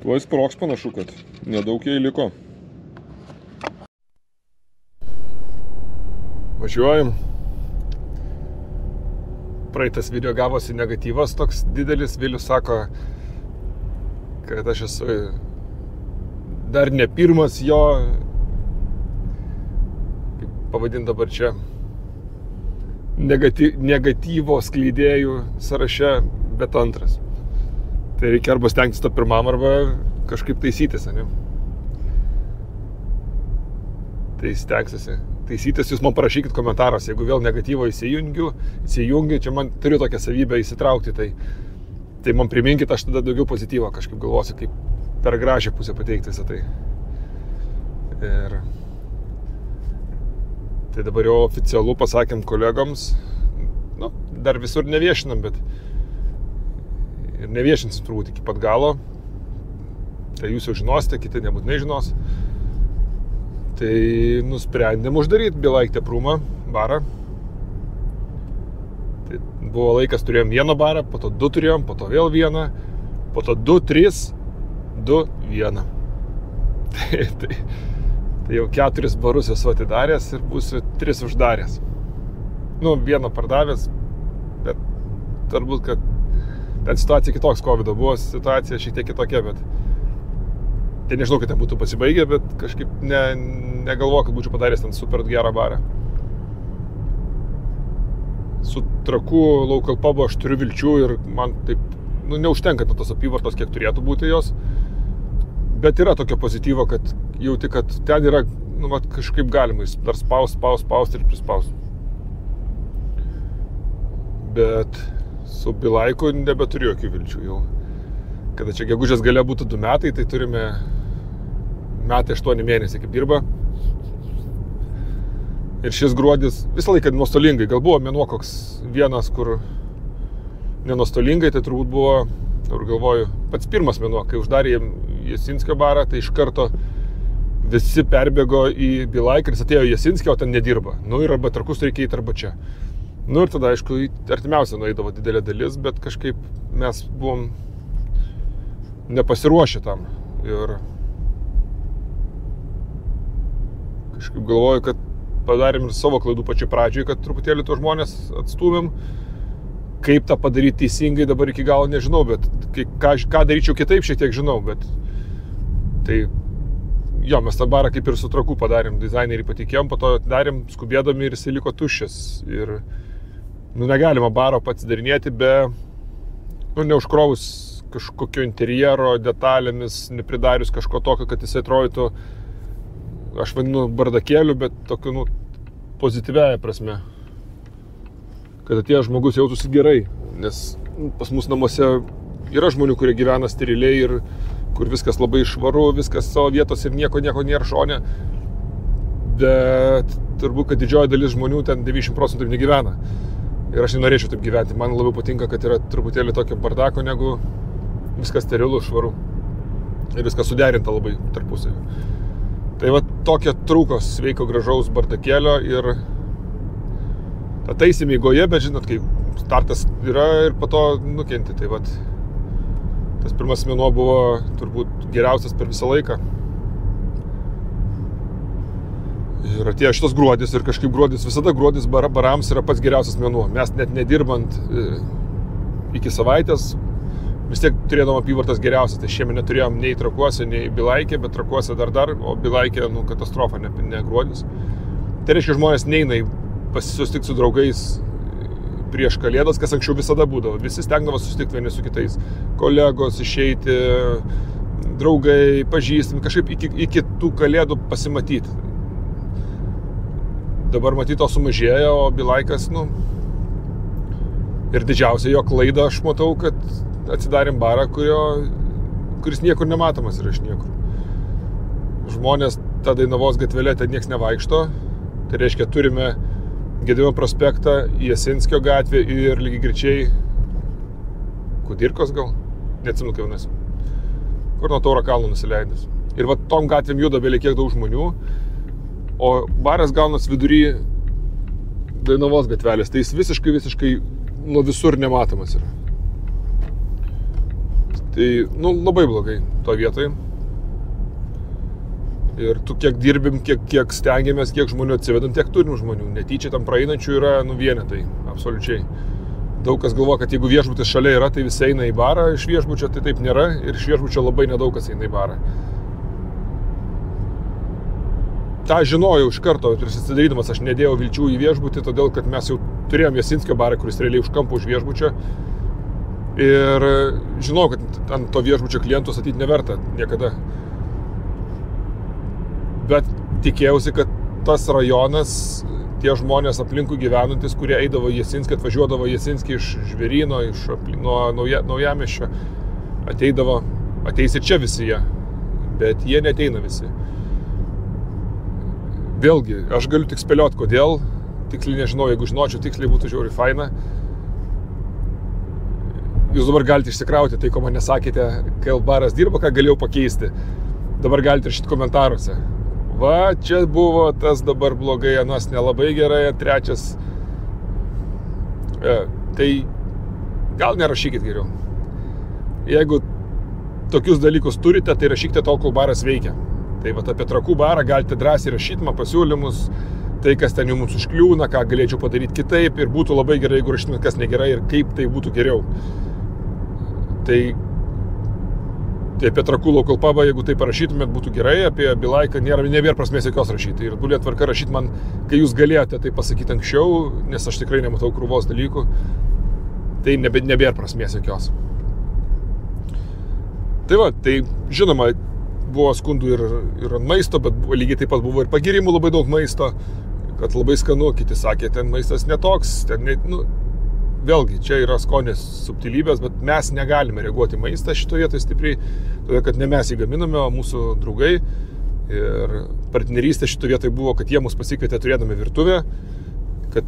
Tuoj sprogs panašu, kad nedaug jai liko. Važiuojam. Praeitas video gavosi negatyvas toks didelis. Vilius sako, kad aš esu dar ne pirmas jo, kaip pavadint dabar čia, negatyvo skleidėjų sąraše, bet antras. Tai reikia arba stengtis to pirmam, arba kažkaip taisytis, ne? Tai stengsiuosi taisytis, jūs man parašykit komentaruose, jeigu vėl negatyvo įsijungiu, čia man turiu tokią savybę įsitraukti, tai man priminkit, aš tada daugiau pozityvo kažkaip galvosiu, kaip per gražią pusę pateikti visą tai. Ir tai dabar jau oficialu pasakėm kolegoms, nu, dar visur neviešinam, bet ir neviešinsim turbūt iki pat galo. Tai jūs jau žinosite, kiti nebūtinai žinos. Tai nusprendėm uždaryti Bilaik Teprumą barą. Tai buvo laikas, turėjom vieną barą, po to 2 turėjom, po to vėl vieną, po to 2, 3, 2, 1. Tai jau 4 barus esu atidaręs ir būsiu 3 uždaręs. Nu, vieną pardavęs, bet turbūt, kad ten situacija kitoks, COVID buvo situacija šiek tiek kitokia, bet tai nežinau, kad ten būtų pasibaigę, bet kažkaip negalvoju, kad būčiau padaręs ten super gerą barą. Su Trakų local pubu aš turiu vilčių ir man taip, nu, neužtenka tos apyvartos, kiek turėtų būti jos, bet yra tokio pozityvo, kad jauti, kad ten yra, nu, kažkaip galima dar spaust ir prispaust. Bet su Bilaiku nebeturiu jokių vilčių jau. Kada čia gegužės gale būtų 2 metai, tai turime 8 mėnesiai kaip dirba. Ir šis gruodis visą laiką nuostolingai. Gal buvo mėnuo koks vienas, kur nenuostolingai, tai turbūt buvo, ir galvoju, pats pirmas mėnuo, kai uždarė Jasinskio barą, tai iš karto visi perbėgo į Bilaiką ir jis atėjo į Jasinskį, o ten nedirba. Nu ir arba Trakus reikia eiti, arba čia. Nu ir tada, aišku, artimiausia nueidavo didelė dalis, bet kažkaip mes buvom nepasiruošę tam. Ir kažkaip galvoju, kad padarėm ir savo klaidų pačioj pradžioj, kad truputėlį tuos žmonės atstūmėm. Kaip tą padaryti teisingai dabar iki galo nežinau, bet ką daryčiau kitaip šiek tiek žinau, bet tai jo, mes tą barą kaip ir su Trakų padarėm, dizainerį patikėjom, po to darėm skubėdami ir jisai liko tuščias. Ir negalima baro pats darinėti be, neužkrovus kažkokio interjero detalėmis, nepridarius kažko tokio, kad jisai atrodytų, aš vadinu bardakėliu, bet tokiu, pozityviaja prasme. Kad atėjęs žmogus jautųsi gerai, nes pas mus namuose yra žmonių, kurie gyvena steriliai ir kur viskas labai švaru, viskas savo vietos ir nieko nėra šone. Bet turbūt, kad didžioji dalis žmonių ten 90% negyvena. Ir aš nenorėčiau taip gyventi. Man labiau patinka, kad yra truputėlį tokio bardako, negu viskas sterilu, švaru. Ir viskas suderinta labai tarpusavy. Tai va tokia trūko sveiko gražaus bardakėlio ir tą taisymį eigoje, bet žinot, kai startas yra ir po to nukenti. Tai va, tas pirmas mėnuo buvo turbūt geriausias per visą laiką. Ir atėjo šitas gruodis ir kažkaip visada gruodis barams yra pats geriausias mėnuo. Mes net nedirbant iki savaitės, vis tiek turėdom apyvartas geriausias. Tai šiemet neturėjom nei Trakuose, nei Bilaikė, bet Trakuose dar, o Bilaikė, katastrofa, ne gruodis. Tai reiškia, žmonės neina susitikti su draugais prieš Kalėdas, kas anksčiau visada būdavo. Visi stengdavo susitikti vieni su kitais. Kolegos, išeiti, draugai, pažįstami, kažkaip iki tų Kalėdų pasimatyti. Dabar matyto sumažėjo, o Bilaikas, ir didžiausia jo klaida, aš matau, kad atsidarėm barą, kuris niekur nematomas yra iš niekur. Žmonės tą Dainavos gatvelę ten nieks nevaikšto, tai reiškia, turime Gedimino prospektą, Jasinskio gatvę ir lygiagrečiai Kudirkos gal, neatsimenu kaip vadinasi, kur nuo Tauro kalno nusileidęs. Ir va tom gatvėm juda belie kiek daug žmonių. o baras gaunas vidury Dainavos gatvelės, tai jis visiškai nuo visur nematomas yra. Tai, labai blogai to vietoj. Ir tu kiek dirbim, kiek stengiamės, kiek žmonių atsivedam, tiek turim žmonių. Netyčia tam praeinančių yra, vienetai, absoliučiai. Daug kas galvoja, kad jeigu viešbutis šalia yra, tai visi eina į barą iš viešbučio, tai taip nėra. Ir iš viešbučio labai nedaug kas eina į barą. Ta žinojau iš karto, prieš atsidarydamas aš nedėjau vilčių į viešbutį, todėl kad mes jau turėjom Jasinskio barą, kuris realiai už kampo už viešbučio. Ir žinau, kad ant to viešbučio klientų statyti neverta niekada. Bet tikėjausi, kad tas rajonas, tie žmonės aplinkui gyvenantis, kurie eidavo į Jasinskį, atvažiuodavo į Jasinskį iš Žvėryno, nuo Naujamiesčio, ateis ir čia visi jie, bet jie neateina visi. Vėlgi, aš galiu tik spėlioti, kodėl, tiksliai nežinau, jeigu žinočiau, tiksliai būtų žiauriai faina. Jūs dabar galite išsikrauti tai, ko man nesakėte, kai baras dirba, ką galėjau pakeisti. Dabar galite rašyti komentaruose. Va, čia buvo tas dabar blogai, anas nelabai gerai, trečias. Tai gal nerašykit geriau. Jeigu tokius dalykus turite, tai rašykite tol, kol baras veikia. Tai vat apie Trakų barą galite drąsiai rašyti man pasiūlymus, tai kas ten jums užkliūna, ką galėčiau padaryti kitaip ir būtų labai gerai, jeigu rašytumėt, kas negerai ir kaip tai būtų geriau. Tai apie Trakų local pubą, jeigu tai parašytumėt, būtų gerai, apie Bilaiką nebėra prasmės jokios rašyti. Ir būlė tvarka rašyti man, kai jūs galėjote tai pasakyti anksčiau, nes aš tikrai nematau krūvos dalykų, tai nebėra prasmės jokios. Tai va, tai žinoma, buvo skundų ir ant maisto, bet lygiai taip pat buvo ir pagirimų labai daug maisto, kad labai skanu, kiti sakė, ten maistas netoks, vėlgi, čia yra skonės subtilybės, bet mes negalime reaguoti maistą šitoje vietoje stipriai, todėl kad ne mes jį gaminame, o mūsų draugai. Ir partnerystė šitoje vietoje buvo, kad jie mus pasikvietė turėdami virtuvę, kad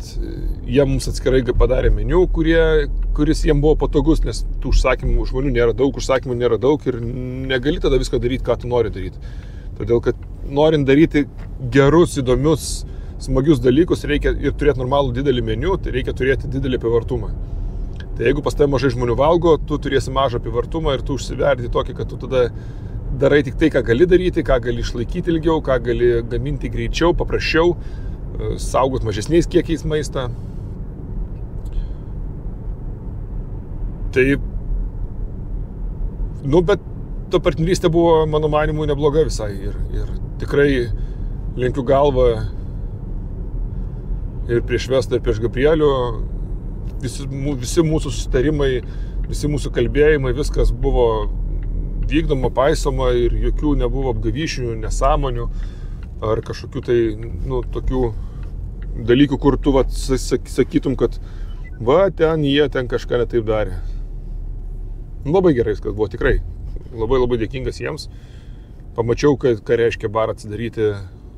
jie mums atskirai padarė meniu, kuris jiem buvo patogus, nes tų užsakymų žmonių nėra daug ir negali tada visko daryti, ką tu nori daryti. Todėl, kad norint daryti gerus, įdomius, smagius dalykus, reikia ir turėti normalų didelį meniu, tai reikia turėti didelį apyvartumą. Tai jeigu pas tave mažai žmonių valgo, tu turėsi mažą apyvartumą ir tu užsiverdi tokį, kad tu tada darai tik tai, ką gali daryti, ką gali išlaikyti ilgiau, ką gali gaminti greičiau, paprasčiau, saugot mažesniais kiekiais maistą. Tai, bet ta partnerystė buvo, mano manimu, nebloga visai ir tikrai lenkiu galvą ir prieš Vestą, ir prieš Gabrielių. Visi mūsų susitarimai, visi mūsų kalbėjimai, viskas buvo vykdoma, paisoma ir jokių nebuvo apgavyšių, nesąmonių ar kažkokių tai, tokių dalykų, kur tu sakytum, kad jie ten kažką netaip darė. Labai gerai viskas buvo, tikrai. Labai dėkingas jiems. Pamačiau, ką reiškia barą atsidaryti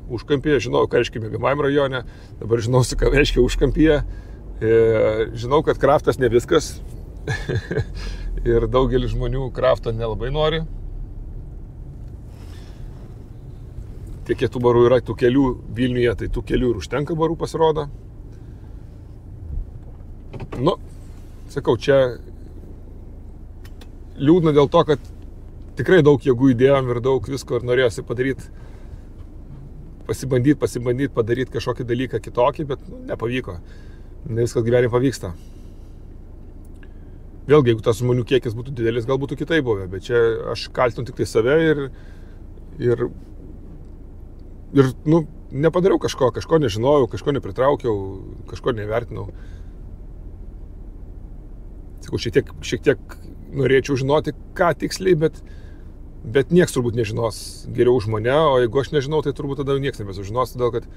užkampyje, žinau, ką reiškia miegamajam rajone, dabar žinau, ką reiškia užkampyje. Žinau, kad kraftas ne viskas ir daugelis žmonių krafto nelabai nori. Tiek tų barų yra, tų kelių Vilniuje, tai tų kelių ir užtenka barų pasirodo. Sakau, čia liūdna dėl to, kad tikrai daug jėgų įdėjom ir daug visko ir norėjosi padaryti, pasibandyti padaryti kažkokį dalyką kitokį, bet nepavyko. Ne viskas gyvenime pavyksta. Vėlgi, jeigu tas žmonių kiekis būtų didelis, gal būtų kitaip buvę, bet čia aš kaltinu tik tai save ir nepadariau kažko nežinojau, kažko nepritraukiau, kažko nevertinau. Sakau, šiek tiek norėčiau žinoti, ką tiksliai, bet nieks turbūt nežinos geriau už mane, o jeigu aš nežinau, tai turbūt tada nieks nebesužinos, todėl kad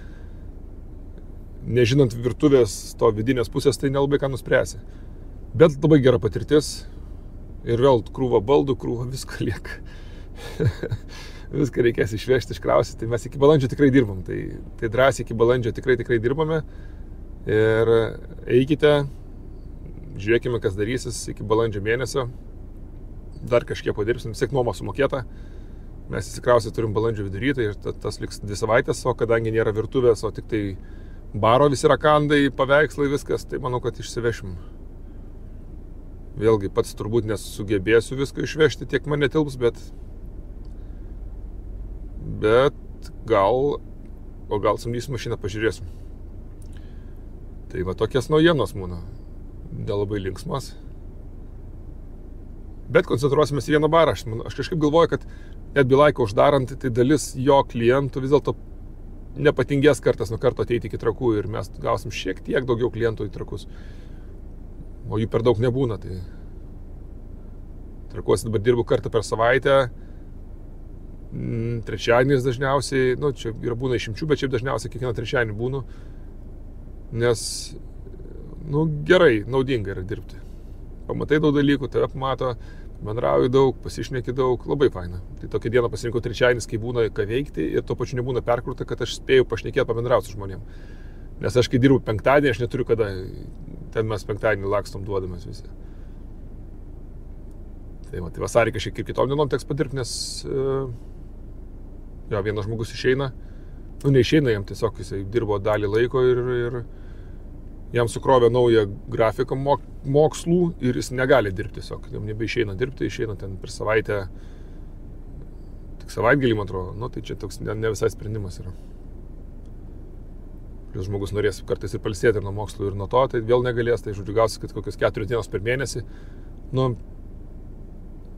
nežinant virtuvės to vidinės pusės, tai nelabai ką nuspręsi. Bet labai gera patirtis ir vėl krūva baldų, krūva visko lieka. Viską reikės išvežti, iškrausyti. Tai mes iki balandžio tikrai dirbam. Tai drąsiai iki balandžio tikrai dirbame. Ir eikite, žiūrėkime, kas darysis iki balandžio mėnesio. Dar kažkiek padirbsim, vis tiek nuoma sumokėta. Mes įsikrausiai turim balandžio vidury, tai tas liks 2 savaitės, o kadangi nėra virtuvės, o tik tai baro visi rakandai, paveikslai, viskas, tai manau, kad išsivešim. Vėlgi, pats turbūt nesugebėsiu viską išvežti, tiek man netilps, bet gal samdysiu mašiną, pažiūrėsim. Tai va, tokias naujienos būna, nelabai linksmas. Bet koncentruosimės į vieną barą. Aš kažkaip galvoju, kad net Bilaiką uždarant, tai dalis jo klientų vis dėlto nepatingės kartas nuo karto ateiti iki Trakų ir mes gausim šiek tiek daugiau klientų į Trakus. O jų per daug nebūna. Tai Trakuose dabar dirbu kartą per savaitę. Trečiadieniais dažniausiai, čia yra būna išimčių, bet šiaip dažniausiai kiekvieną trečiadienį būnu. Nes, gerai, naudinga yra dirbti. Pamatai daug dalykų, tave pamato, bendrauji daug, pasišneki daug, labai faina. Tai tokią dieną pasirinkau trečiadienis, kai būna ką veikti ir tuo pačiu nebūna perkrūta, kad aš spėjau pašnekėti, pabendrauti su žmonėm. Nes aš kai dirbu penktadienį, aš neturiu kada, ten mes penktadienį lakstom duodamas visi. Tai vasarį kažkiek ir kitom dienom teks padirbti, nes vienas žmogus išeina, neišeina jam tiesiog, jisai dirbo dalį laiko ir jam sukrovė naują grafiką mokslų ir jis negali dirbti tiesiog, jam nebeišeina dirbti, išeina ten per savaitę, tik savaitgalį, man atrodo, tai čia toks ne visai sprendimas yra. Plius žmogus norės kartais ir pailsėti ir nuo mokslų ir nuo to, tai vėl negalės, tai žodžiu gausi, kad kokios 4 dienos per mėnesį,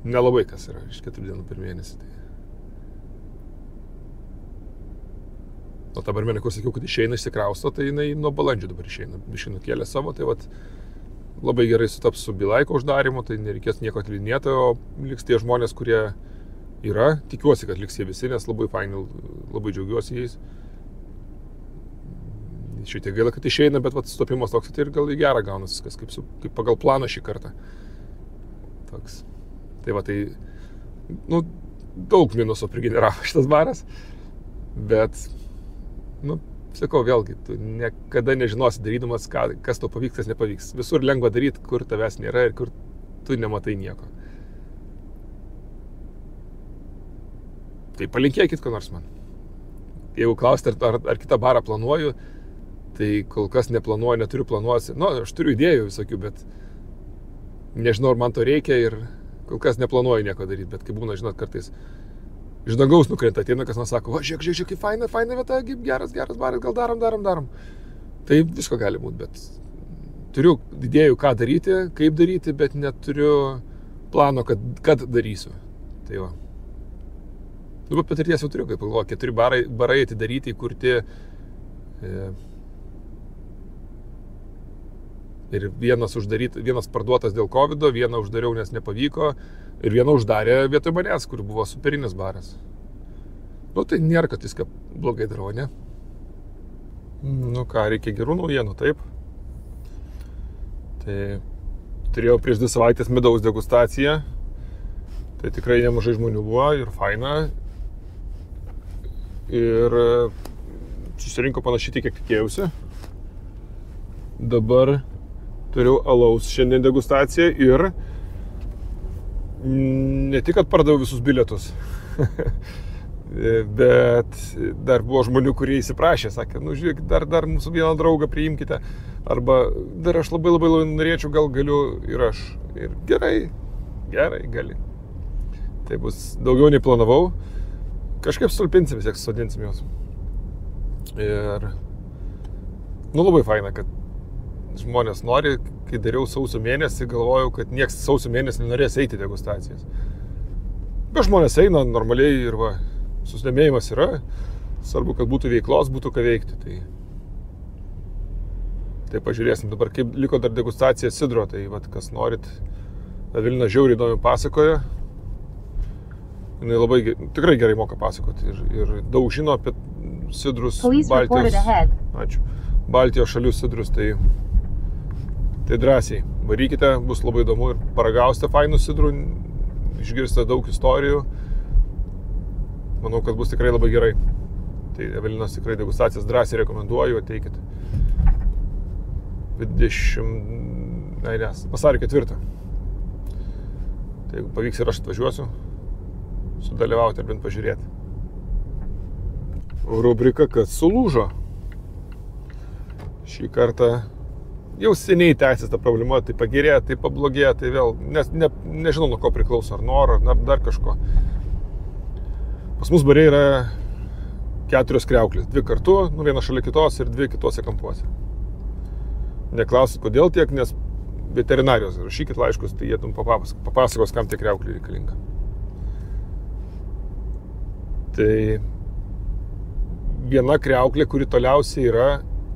nelabai kas yra iš 4 dienų per mėnesį. Tai. O ta barmenė, kur sakiau, kad išeina, išsikrausto, tai jinai nuo balandžio dabar išeina. Biškai nukėlė savo, tai labai gerai sutaps su Bilaiko uždarimu, tai nereikės nieko atlinėti, o liks tie žmonės, kurie yra. Tikiuosi, kad liks jie visi, nes labai faini, labai džiaugiuosi jais. Šitie gaila, kad išeina, bet stopimas toks, tai ir gal į gerą gaunas viskas, kaip pagal planą šį kartą. Toks. Tai daug minuso prigeneravo šitas baras, bet sakau, vėlgi, tu niekada nežinosi darydamas, kas tau pavyks, kas nepavyks. Visur lengva daryti, kur tavęs nėra ir kur tu nematai nieko. Tai palinkėkit ko nors man. Jeigu klausite, ar kitą barą planuoju, tai kol kas neplanuoju, neturiu planuosi. Aš turiu idėjų visokių, bet nežinau, ar man to reikia ir kol kas neplanuoju nieko daryti, bet kai būna, žinot, kartais iš dangaus nukrenta, ateina, kas man sako, žiūrėk, kaip faina vieta, geras baras, gal darom. Tai visko gali būti, bet turiu idėjų, ką daryti, kaip daryti, bet neturiu plano, kad darysiu. Tai va. Bet patirties jau turiu, kaip pagalvoju, 4 barai atidaryti, įkurti. Ir vienas parduotas dėl COVID, vieną uždariau, nes nepavyko, ir vieną uždarė vietoj manęs, kur buvo superinis baras. Tai nėra, kad viską blogai darau, ne? Reikia gerų naujienų, taip. Tai turėjau prieš 2 savaitės medaus degustaciją. Tai tikrai nemažai žmonių buvo ir faina. Ir susirinko panašiai tiek, kiek tikėjausi. Dabar turiu alaus šiandien degustaciją ir ne tik, kad pardaviau visus bilietus, bet dar buvo žmonių, kurie įsiprašė, sakė, žiūrėk, dar mūsų vieną draugą priimkite, arba dar aš labai norėčiau, gal galiu ir aš. Ir gerai, gali. Tai bus daugiau nei planavau, kažkaip stulpinsim, vis tiek sodinsim juos. Ir labai faina, kad žmonės nori, kai dariau sausio mėnesį, galvojau, kad nieks sausio mėnesį nenorės eiti degustacijas. Bet žmonės eina normaliai ir susidomėjimas yra, svarbu, kad būtų veiklos, būtų ką veikti. Tai pažiūrėsim dabar, kaip liko dar degustacija sidro, tai kas norit, Evelina žiauriai įdomi pasakoja. Jinai labai, tikrai gerai moka pasakoti ir daug žino apie sidrus, Baltijos šalių sidrus, tai drąsiai varykite, bus labai įdomu ir paragausite fainų sidrų, išgirsite daug istorijų. Manau, kad bus tikrai labai gerai. Tai Evelinos tikrai degustacijas drąsiai rekomenduoju, ateikit. Vasario 4. Tai jeigu pavyks ir aš atvažiuosiu, sudalyvauti ir bent pažiūrėti. Rubrika, kad sulūžo. Šį kartą jau seniai tęsis ta problema, tai pagerėja, tai pablogėja, tai vėl, nes nežinau, nuo ko priklauso, ar noro, ar dar kažko. Pas mus bare yra 4 kriauklės, 2 kartu, viena šalia kitos ir 2 kitose kampuose. Neklausit, kodėl tiek, nes veterinarijos, rašykit laiškus, tai jie papasakos, kam tie kriauklė reikalinga. Tai viena kriauklė, kuri toliausiai yra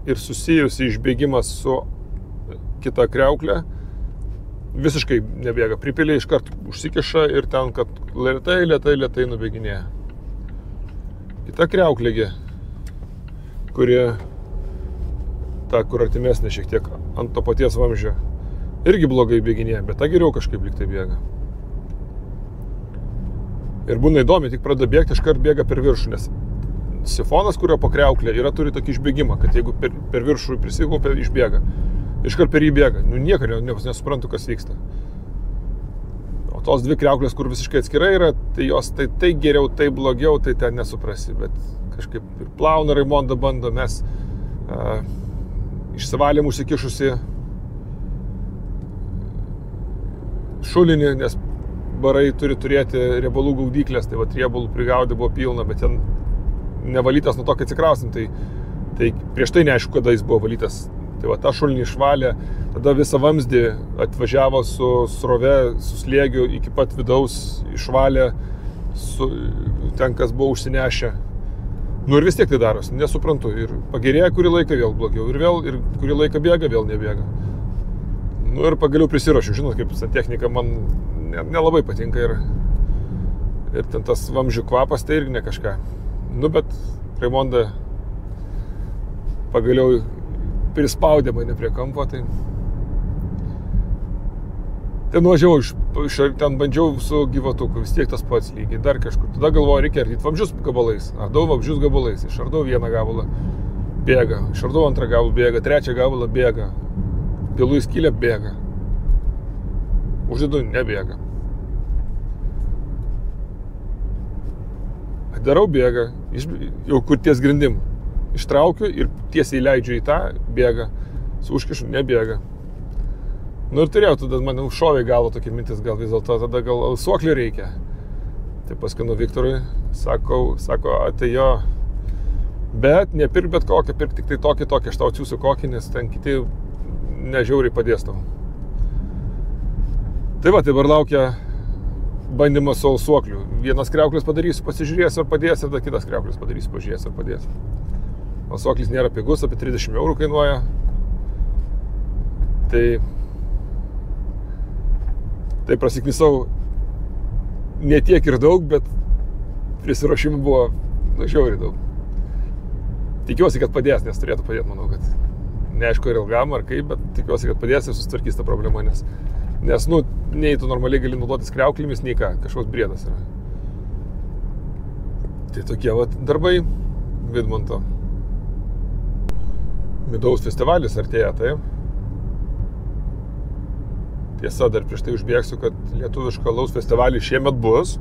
ir susijusi išbėgimas su kita kriauklė, visiškai nebėga. Pripilė iškart užsikiša ir ten, kad lėtai nubėginėja. Kita kriauklėgi, kuri kur artimesnė šiek tiek ant to paties vamzdžio, irgi blogai bėginėja, bet ta geriau kažkaip lyg tai bėga. Ir būna įdomi, tik pradeda bėgti, iškart bėga per viršų, nes sifonas, kurio po kriauklė, turi tokį išbėgimą, kad jeigu per viršų prisikaupia, išbėga. Iškart per jį bėga. Nieko nesuprantu, kas vyksta. O tos 2 kriauklės, kur visiškai atskirai yra, tai jos tai geriau, tai blogiau, tai ten nesuprasi. Bet kažkaip ir plauna Raimonda bando, mes išsivalėm užsikišusi šulinį, nes barai turi turėti riebalų gaudyklės, tai riebalų prigaudė buvo pilna, bet ten nevalytas nuo to, kai atsikrausim, tai prieš tai neaišku, kada jis buvo valytas. Tai tą šulinį išvalė, tada visą vamzdį atvažiavo su srove, su slėgiu iki pat vidaus, išvalė ten, kas buvo užsinešę. Ir vis tiek tai darosi, nesuprantu. Ir pagerėja kurį laiką, vėl blogiau. Ir kurį laiką bėga, vėl nebėga. Ir pagaliau prisiruošiu. Žinot, kaip santechnika man nelabai patinka. Ir ten tas vamzdžių kvapas, tai irgi ne kažką. Bet Raimonda pagaliau prispaudė mane prie kampo, tai nuvažiavau, ten bandžiau su gyvatuku, vis tiek tas pats lygiai, dar kažkur. Tada galvoju, reikia ardyti vamzdžius gabalais, ardau vamzdžius gabalais, išardau 1 gabalą, bėga, išardau 2 gabalą, bėga, 3 gabalą, bėga, pilu į skylę, bėga, uždedu, nebėga. Darau, bėga, jau kur ties grindim. Ištraukiu ir tiesiai leidžiu į tą, bėga, su užkišu, nebėga. Ir turėjau, tada man šovė galvo tokia mintis, gal vis dėlto, tada gal suoklį reikia. Tai paskinu Viktorui, sako, tai jo, bet nepirk bet kokią, pirk tik tai tokį, aš tau atsiųsiu kokį, nes ten kiti nežiauriai padės tau. Tai dabar laukia bandymas su alsuokliu. Vienas kriauklis padarysiu, pasižiūrėsiu ar padės, ir tada kitas kriauklis padarysiu, pažiūrėsiu ar padės. Alsuoklis nėra pigus, apie 30 eurų kainuoja. Tai prasiknisau ne tiek ir daug, bet prisiruošimų buvo žiauriai daug. Tikiuosi, kad padės, nes turėtų padėti, manau, kad neaišku ir ilgam ar kaip, bet tikiuosi, kad padės ir susitvarkys tą problemą, nes nei tu normaliai gali naudotis kriauklėmis, nei ką, kažkoks briedas yra. Tai tokie darbai Vidmanto. Midaus festivalis artėja, taip. Tiesa, dar prieš tai užbėgsiu, kad lietuviško alaus festivalį šiemet bus.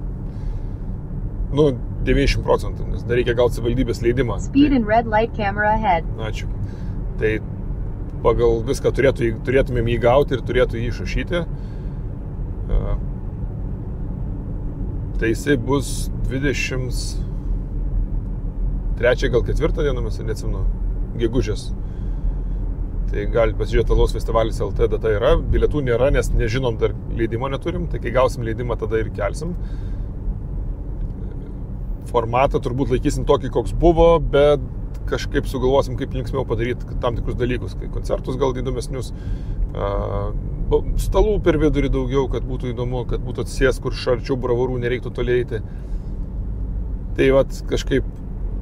90%, nes dar reikia gal savivaldybės leidimą. Speed and red light camera ahead. Ačiū. Tai pagal viską turėtumėm jį gauti ir turėtų jį išrašyti. Tai jisai bus 23 gal 4 dienomis, neatsimenu, gegužės. Tai galite pasižiūrėti alaus festivalis LT data yra, bilietų nėra, nes nežinom, dar leidimo neturim, tai kai gausim leidimą, tada ir kelsim. Formatą turbūt laikysim tokį, koks buvo, bet kažkaip sugalvosim, kaip linksmiau padaryti tam tikrus dalykus, kai koncertus gal įdomesnius, stalų per vidurį daugiau, kad būtų įdomu, kad būtų atsisės, kur šarčiau bravorų nereiktų toliai eiti. Tai kažkaip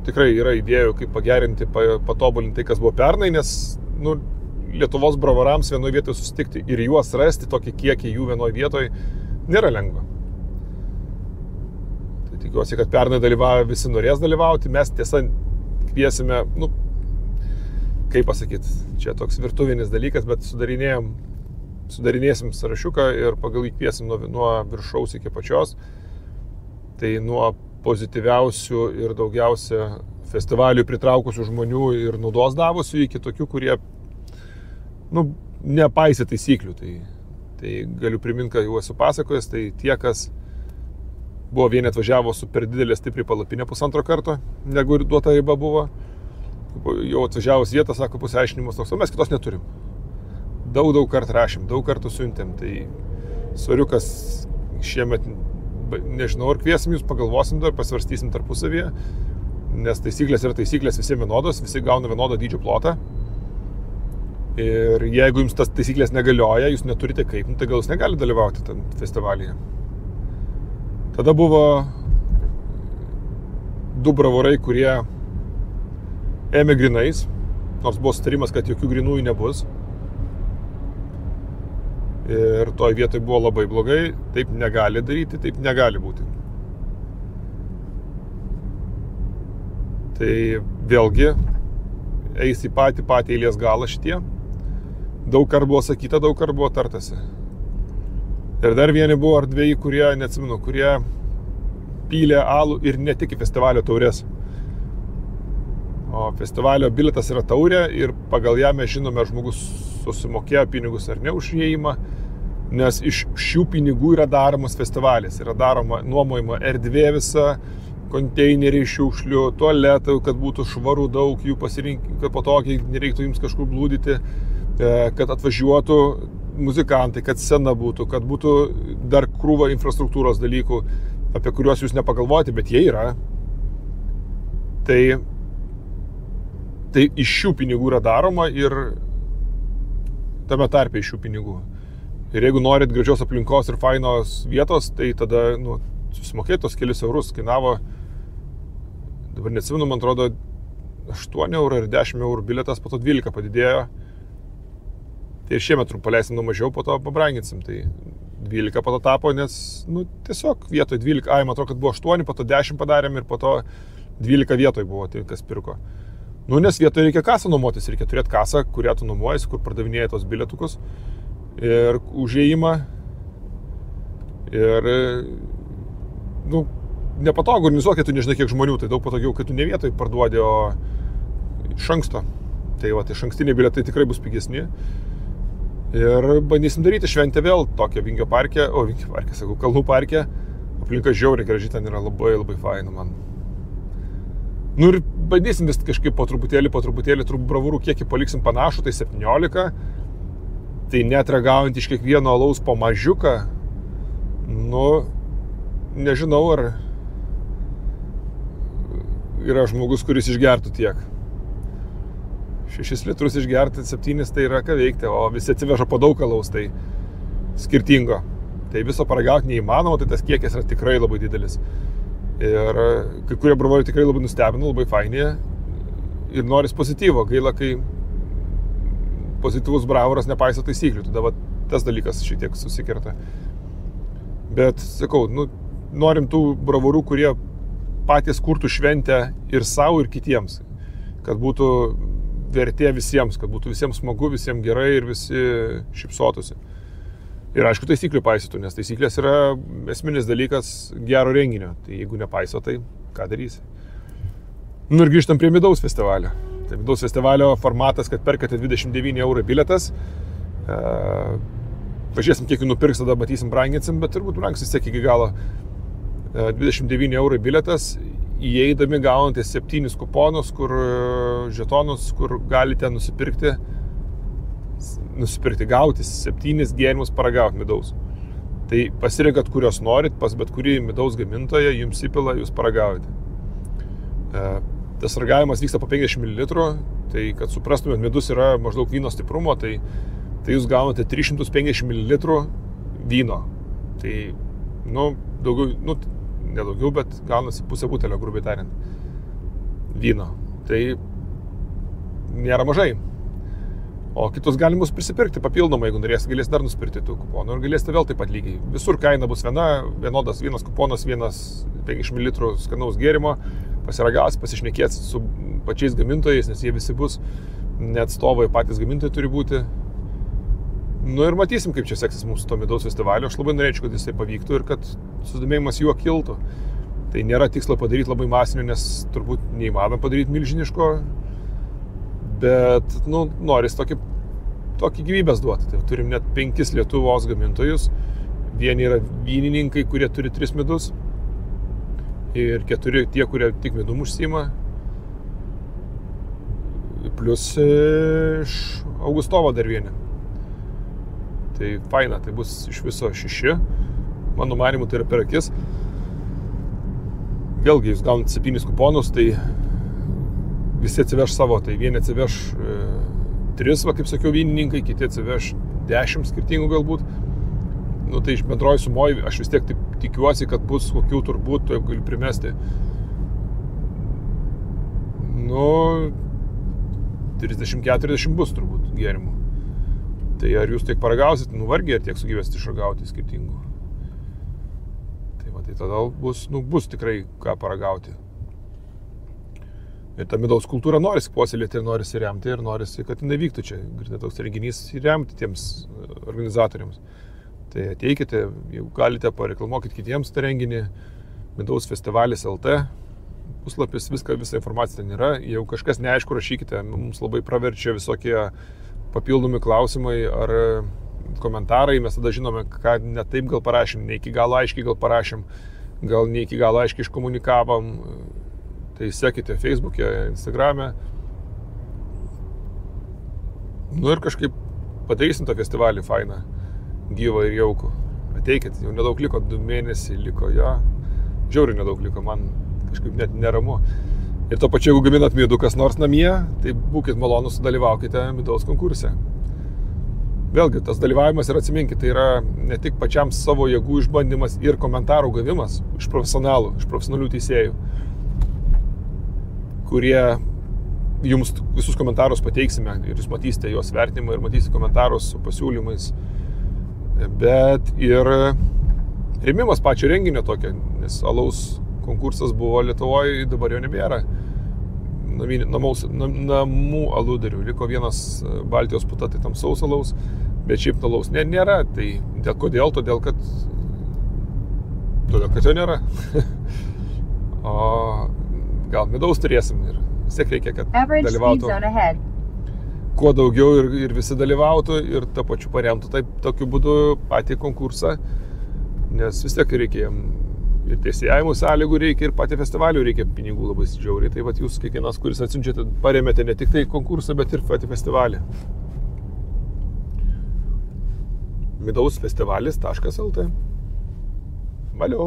tikrai yra idėjų, kaip pagerinti, patobulinti tai, kas buvo pernai, nes Lietuvos bravarams vienoje vietoje susitikti ir juos rasti, tokį kiekį jų vienoje vietoje, nėra lengva. Tai tikiuosi, kad pernai dalyvavę visi norės dalyvauti, mes tiesa kviesime, kaip pasakyti, čia toks virtuvinis dalykas, bet sudarinėsim sąrašiuką ir pagal jį kviesim nuo viršaus iki pačios. Tai nuo pozityviausių ir daugiausia festivalių pritraukusių žmonių ir naudos davusių iki tokių, kurie nepaisė taisyklių. Tai galiu priminti, kad jau esu pasakojęs, tai tie, kas buvo vieni atvažiavo su per didelė stipri palapinė 1,5 karto, negu ir duota riba buvo. Jau atvažiavus vietą, sako, pasiaiškinimas toks, o mes kitos neturim. Daug kartų rašėm, daug kartų siuntėm, tai svariukas šiemet, nežinau, ar kviesim jūs, pagalvosim dar, pasvarstysim tarpusavyje, nes taisyklės yra taisyklės, visi vienodos, visi gauna vienodą dydžio plotą. Ir jeigu jums tas taisyklės negalioja, jūs neturite kaip, tai gal jūs negali dalyvauti ten festivalyje. Tada buvo 2 bravorai, kurie ėmė grinais, nors buvo sutarimas, kad jokių grinųjų nebus. Ir toj vietoj buvo labai blogai, taip negali daryti, taip negali būti. Tai vėlgi eis į patį eilės galą šitie. Daug kartų buvo sakyta, daug kartų buvo tartasi. Ir dar vieni buvo ar 2, kurie, neatsimenu, kurie pylė alų ir ne tik į festivalio taurės. O festivalio bilietas yra taurė ir pagal ją mes žinome, žmogus susimokėjo pinigus ar ne už įėjimą, nes iš šių pinigų yra daromas festivalis, yra daroma nuomojama erdvė visa, konteineriai šiukšlių, tualetai, kad būtų švarų daug, jų pasirinkti, kad patogiai nereiktų jums kažkur blūdyti, kad atvažiuotų muzikantai, kad scena būtų, kad būtų dar krūva infrastruktūros dalykų, apie kuriuos jūs nepagalvojate, bet jie yra. Tai iš šių pinigų yra daroma ir tame tarpe iš šių pinigų. Ir jeigu norit gražios aplinkos ir fainos vietos, tai tada susimokėtos kelis eurus, kainavo, dabar neatsimenu, man atrodo, 8 eurų ar 10 eurų bilietas, po to 12 padidėjo. Tai ir šiemet paleisim nuo mažiau, po to pabranginsim. Tai 12 po to tapo, nes tiesiog vietoj 12, man atrodo, kad buvo 8, po to 10 padarėm ir po to 12 vietoj buvo, tai kas pirko. Nes vietoje reikia kasą nuomotis, reikia turėti kasą, kurią tu nuomojasi, kur pardavinėja tos bilietukus ir užėjimą. Ir, nepatogu organizuoti, kai tu nežinai, kiek žmonių, tai daug patogiau, kai tu ne vietoj parduodi, o iš anksto. Tai iš ankstiniai bilietai tikrai bus pigesni. Ir bandysim daryti šventę vėl tokią Vingio parke, Kalnų parke. Aplinka žiauriai graži, ten yra labai, labai faina man. Ir bandysim vis kažkaip po truputėlį, bravūrų kiekį paliksim panašų, tai 17. Tai net ragaujant iš kiekvieno alaus po mažiuką, nežinau, ar yra žmogus, kuris išgertų tiek. 6 litrus išgerti, 7 tai yra ką veikti, o visi atsiveža po daug alaus, tai skirtingo. Tai viso paragauti neįmanoma, tai tas kiekis yra tikrai labai didelis. Ir kai kurie bravoriai tikrai labai nustebino, labai faini ir noris pozityvo. Gaila, kai pozityvus bravoras nepaiso taisyklių, tada tas dalykas šiek tiek susikerta. Bet, sakau, norim tų bravorų, kurie patys kurtų šventę ir savo, ir kitiems. Kad būtų vertė visiems, kad būtų visiems smagu, visiems gerai ir visi šypsotųsi. Ir aišku, taisyklių paisytų, nes taisyklės yra esminis dalykas gero renginio. Tai jeigu nepaiso, tai ką darysi? Ir grįžtam prie Midaus festivalio. Tai Midaus festivalio formatas, kad perkate 29 eurų bilietas. Pažiūrėsim, kiek jų nupirks, tada matysim, branginsim, bet turbūt brangsis vis tiek iki galo. 29 eurų bilietas, įeidami gaunate 7 kuponus, žetonus, kur galite gauti 7 gėrimus paragauti Midaus. Tai pasirinkat, kurios norit, pas bet kurį Midaus gamintoją, jums įpila, jūs paragaujate. Tas ragavimas vyksta po 50 ml, tai kad suprastumėt, Midus yra maždaug vyno stiprumo, tai jūs gaunate 350 ml vyno. Tai, daugiau, nedaugiau, bet gaunasi pusę butelio, grubiai tariant, vyno. Tai nėra mažai. O kitus galimus prisipirkti papildomai, jeigu norėsite, galėsite dar nusipirkti tų kuponų ir galėsite vėl taip pat lygiai. Visur kaina bus vienodas, vienas kuponas, 50 ml skanaus gėrimo, pasiragaus, pasišnekės su pačiais gamintojais, nes jie visi bus, neatstovai patys gamintojai turi būti. Ir matysim, kaip čia seksis mūsų to Midaus festivalio. Aš labai norėčiau, kad jisai pavyktų ir kad susidomėjimas juo kiltų. Tai nėra tikslo padaryti labai masinio, nes turbūt neįmanoma padaryti milžiniško, bet, noris tokį gyvybės duoti. Tai turim net 5 Lietuvos gamintojus. Vieni yra vynininkai, kurie turi 3 midus ir 4 tie, kurie tik midum užsiima. Plus iš Augustovo dar vieni. Tai faina, tai bus iš viso 6. Mano manimu, tai yra per akis. Vėlgi, jūs gaunat 7 kuponus, tai visi atsiveš savo. Tai vieni atsiveš 3, kaip sakiau, vynininkai, kiti atsiveš 10 skirtingų galbūt. Tai iš bendroji sumoji, aš vis tiek tikiuosi, kad bus kokių turbūt, jeigu gali primesti. 30-40 bus turbūt gėrimų. Tai ar jūs tiek paragausit, vargiai, ar tiek sugyvėsit išragauti skirtingų. Tai tada bus tikrai ką paragauti. Ir ta midaus kultūra norisi puoselėti ir norisi remti ir norisi, kad jinai vyktų čia. Ir toks renginys remti tiems organizatoriams. Tai ateikite, jeigu galite, pareklamuokit kitiems tą renginį. Midaus festivalis LT. Puslapis, visą informaciją ten yra. Jeigu kažkas neaišku, rašykite. Mums labai praverčia visokie papildomi klausimai ar komentarai, mes tada žinome, ką ne taip gal parašėm, ne iki galo aiškiai gal parašėm, gal ne iki galo aiškiai iškomunikavom. Tai sekite Facebook'e, Instagram'e. Ir kažkaip padarysim tą festivalį fainą, gyvą ir jaukų. Ateikit, jau nedaug liko, 2 mėnesiai liko, žiauriai nedaug liko, man kažkaip net neramu. Ir to pačiu, jeigu gaminat midų kas nors namie, tai būkit malonus, sudalyvaukite midaus konkurse. Vėlgi, tas dalyvavimas ir atsiminkit, tai yra ne tik pačiam savo jėgų išbandymas ir komentarų gavimas iš profesionalų, iš profesionalių teisėjų, kurie jums visus komentarus pateiksime ir jūs matysite juos vertinimą ir matysite komentarus su pasiūlymais, bet ir rėmimas pačio renginio tokio, nes alaus konkursas buvo Lietuvoje, dabar jo nebėra. Namų aludarių. Liko vienas Baltijos puta, tai tamsaus alaus, bet šiaip alaus nėra. Tai kodėl? Todėl, kad jo nėra. O gal midaus turėsim ir vis tiek reikia, kad dalyvautų kuo daugiau ir visi dalyvautų ir tą pačiu paremtų tokiu būdu patį konkursą, nes vis tiek reikia ir teisėjavimo sąlygų reikia, ir patį festivalių reikia pinigų labai žiauriai. Tai jūs kiekvienas, kuris atsiunčiate, paremėte ne tik tai konkursą, bet ir patį festivalį. Midausfestivalis.lt. Valio.